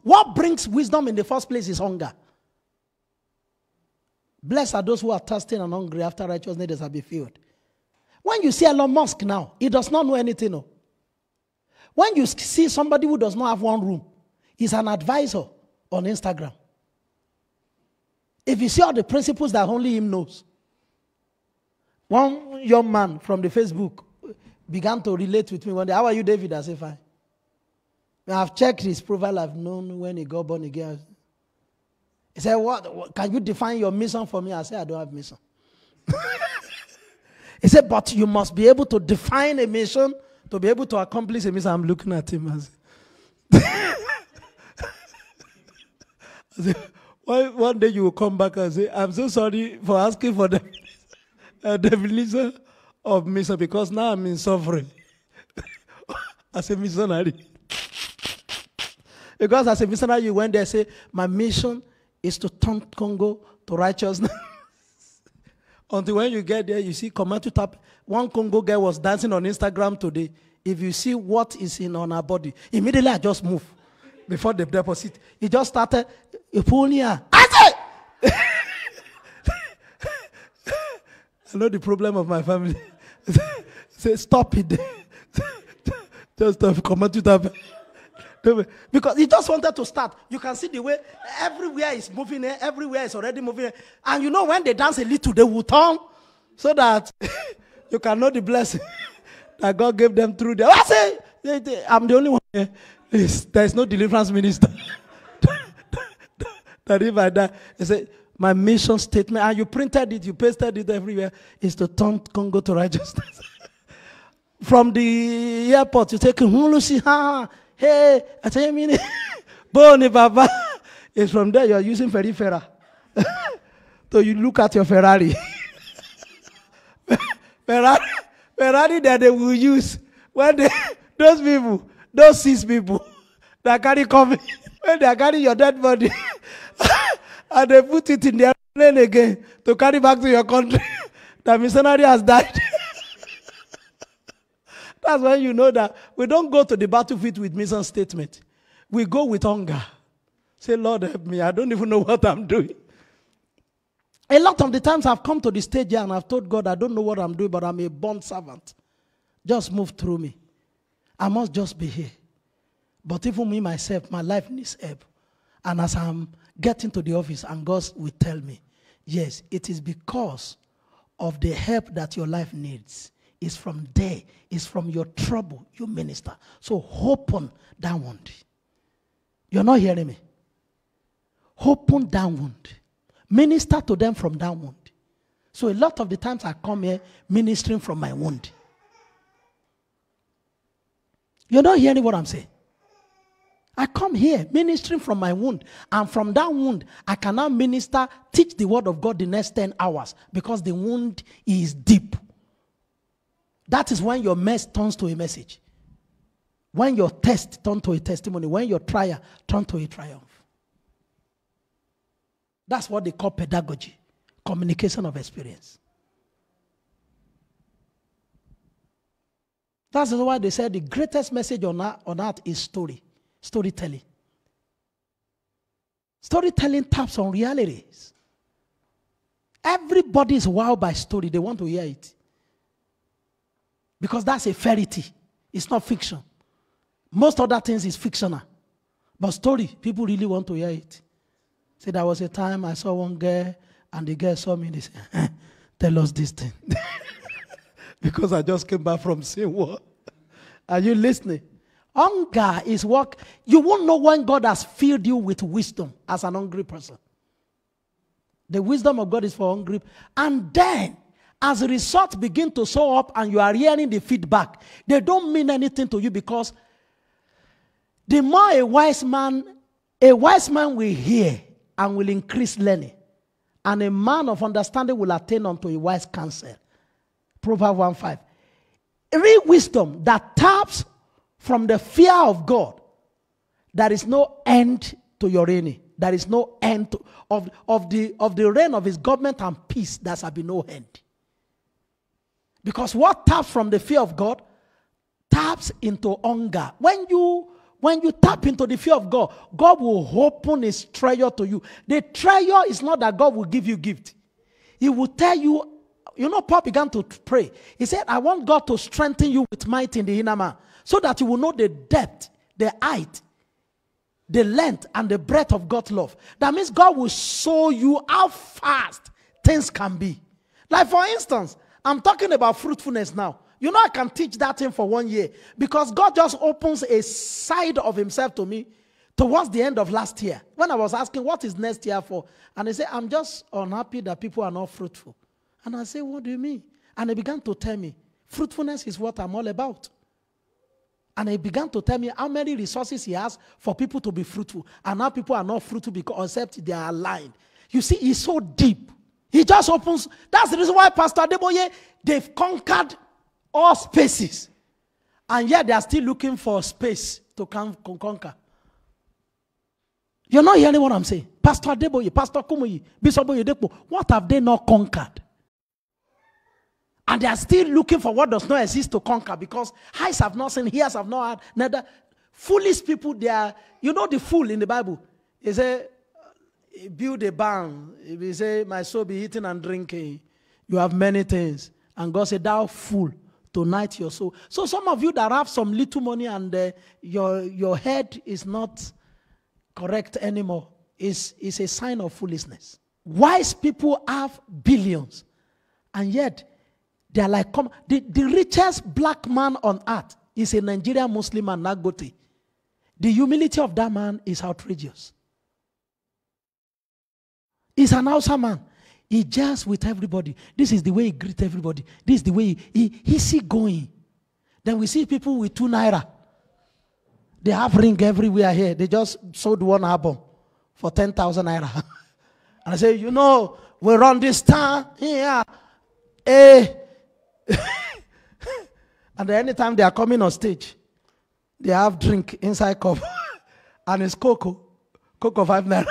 What brings wisdom in the first place is hunger. Blessed are those who are thirsty and hungry after righteousness they shall be filled. When you see Elon Musk now, he does not know anything. No. When you see somebody who does not have one room, he's an advisor on Instagram. If you see all the principles that only him knows. One young man from the Facebook began to relate with me one day. How are you, David? I said, fine. I've checked his profile. I've known when he got born again. He said, what? Can you define your mission for me? I said, I don't have mission. He said, but you must be able to define a mission to be able to accomplish a mission. I'm looking at him as one day you will come back and say, I'm so sorry for asking for the definition of mission because now I'm in suffering as a missionary. Because as a missionary, you went there and say, my mission is to turn Congo to righteousness. Until when you get there, you see, command to tap. One Congo girl was dancing on Instagram today. If you see what is on her body, immediately I just move before the deposit. He just started, I know the problem of my family. Say, stop it. Just stop, command to tap. Because he just wanted to start. You can see the way everywhere is moving, everywhere is already moving. And you know when they dance a little, they will turn so that you can know the blessing that God gave them through there. I say, I'm the only one here. There is no deliverance minister. That if I die, they say, my mission statement, and you printed it, you pasted it everywhere, is to turn Congo to righteousness. From the airport, you take hey, I tell you, Boni Baba. It's from there you are using peripheral. So you look at your Ferrari. Ferrari that they will use when those people, those 6 people that carry coffee, when they carry your dead body and they put it in their plane again to carry back to your country, the missionary has died. That's when you know that we don't go to the battlefield with mission statement. We go with hunger. Say, Lord, help me. I don't even know what I'm doing. A lot of the times I've come to the stage here and I've told God, I don't know what I'm doing, but I'm a bond servant. Just move through me. I must just be here. But even me, myself, my life needs help. And as I'm getting to the office, and God will tell me, yes, it is because of the help that your life needs. It's from there. It's from your trouble you minister. So open downward. You're not hearing me. Open downward. Minister to them from downward. So a lot of the times I come here ministering from my wound. You're not hearing what I'm saying. I come here ministering from my wound. And from that wound, I can now minister, teach the word of God the next 10 hours. Because the wound is deep. That is when your mess turns to a message. When your test turns to a testimony. When your trial turns to a triumph. That's what they call pedagogy. Communication of experience. That's why they said the greatest message on earth is story. Storytelling. Storytelling taps on realities. Everybody is wowed by story. They want to hear it. Because that's a fairy tale. It's not fiction. Most other things is fictional. But story, people really want to hear it. See, there was a time I saw one girl, and the girl saw me and they said, tell us this thing. Because I just came back from saying what? Are you listening? Hunger is what you won't know when God has filled you with wisdom as an hungry person. The wisdom of God is for hungry. And then, as a result begin to show up and you are hearing the feedback, they don't mean anything to you because the more a wise man will hear and will increase learning. And a man of understanding will attain unto a wise counsel. Proverbs 1:5. Real wisdom that taps from the fear of God. There is no end to your reigning. There is no end of the reign of his government and peace. There shall be no end. Because what taps from the fear of God taps into hunger. When When you tap into the fear of God, God will open his treasure to you. The treasure is not that God will give you gift. He will tell you, Paul began to pray. He said, I want God to strengthen you with might in the inner man, so that you will know the depth, the height, the length, and the breadth of God's love. That means God will show you how fast things can be. Like for instance, I'm talking about fruitfulness now. I can teach that thing for 1 year because God just opens a side of himself to me towards the end of last year. When I was asking, what is next year for? And he said, I'm just unhappy that people are not fruitful. And I said, what do you mean? And he began to tell me, fruitfulness is what I'm all about. And he began to tell me how many resources he has for people to be fruitful. And now people are not fruitful because except they are aligned. You see, he's so deep. He just opens. That's the reason why Pastor Adeboye, they've conquered all spaces. And yet they are still looking for space to conquer. You're not hearing what I'm saying. Pastor Adeboye, Pastor Kumuyi, Bishop Oyedepo, what have they not conquered? And they are still looking for what does not exist to conquer, because eyes have not seen, ears have not heard, neither. Foolish people, they are, the fool in the Bible. He said, build a barn. If he say, my soul be eating and drinking, you have many things. And God said, thou fool, tonight your soul. So some of you that have some little money and your head is not correct anymore, is a sign of foolishness. Wise people have billions, and yet they are like, the richest black man on earth is a Nigerian Muslim and Nagote. The humility of that man is outrageous. He's an Hausa man. He just with everybody. This is the way he greets everybody. This is the way he's going. Then we see people with 2 naira. They have ring everywhere here. They just sold one album for 10,000 naira. And I say, we run this town here. And anytime they are coming on stage, they have drink inside cup. And it's Coco 5 naira.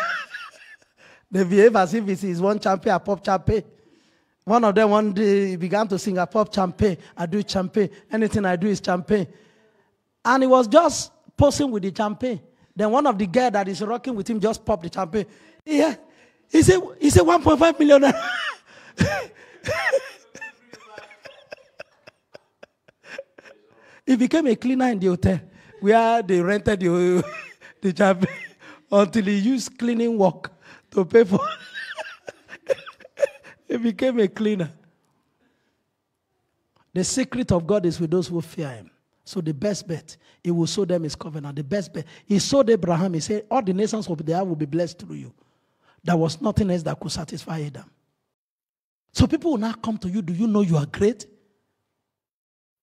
They behave as if it is one champagne, a pop champagne. One of them one day began to sing, a pop champagne, I do champagne. Anything I do is champagne. And he was just posing with the champagne. Then one of the girls that is rocking with him just popped the champagne. Yeah. He said 1.5 million. He became a cleaner in the hotel where they rented the champagne until he used cleaning work to pay for. He became a cleaner. The secret of God is with those who fear him. So the best bet, he will show them his covenant. The best bet. He showed Abraham, he said, all the nations of the earth will be blessed through you. There was nothing else that could satisfy Adam. So people will now come to you. Do you know you are great?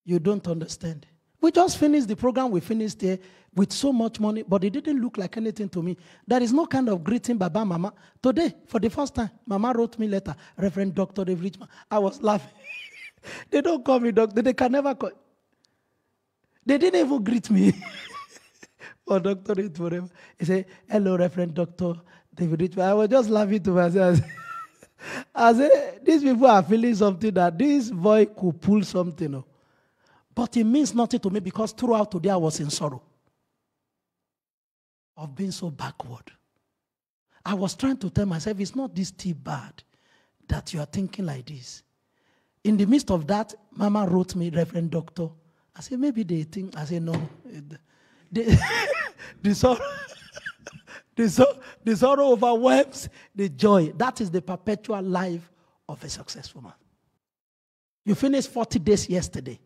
You don't understand. We just finished the program. We finished there with so much money, but it didn't look like anything to me. There is no kind of greeting, Baba, Mama. Today, for the first time, Mama wrote me a letter, Reverend Dr. Richman. I was laughing. They don't call me doctor. They can never call. They didn't even greet me. Or doctorate, whatever. He said, hello, Reverend Dr. David Richman. I was just laughing to myself. I said, these people are feeling something that this boy could pull something up. But it means nothing to me because throughout today I was in sorrow of being so backward. I was trying to tell myself, it's not this tea bad that you are thinking like this. In the midst of that, Mama wrote me, Reverend Doctor. I said, maybe they think. I said, no. The sorrow overwhelms the joy. That is the perpetual life of a successful man. You finished 40 days yesterday.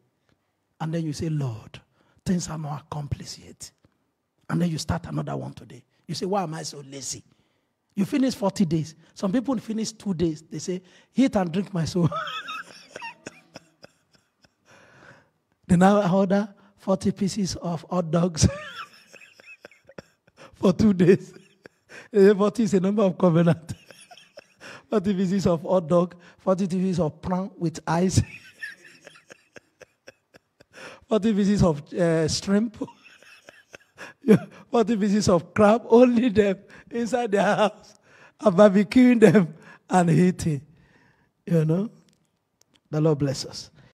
And then you say, Lord, things are not accomplished yet. And then you start another one today. You say, why am I so lazy? You finish 40 days. Some people finish 2 days. They say, eat and drink my soul. Then I order 40 pieces of hot dogs for 2 days. 40 is a number of covenant. 40 pieces of hot dog, 40 pieces of prawn with ice. 40 pieces of shrimp, 40 pieces of crab, only them inside their house, and barbecuing them and eating. The Lord bless us.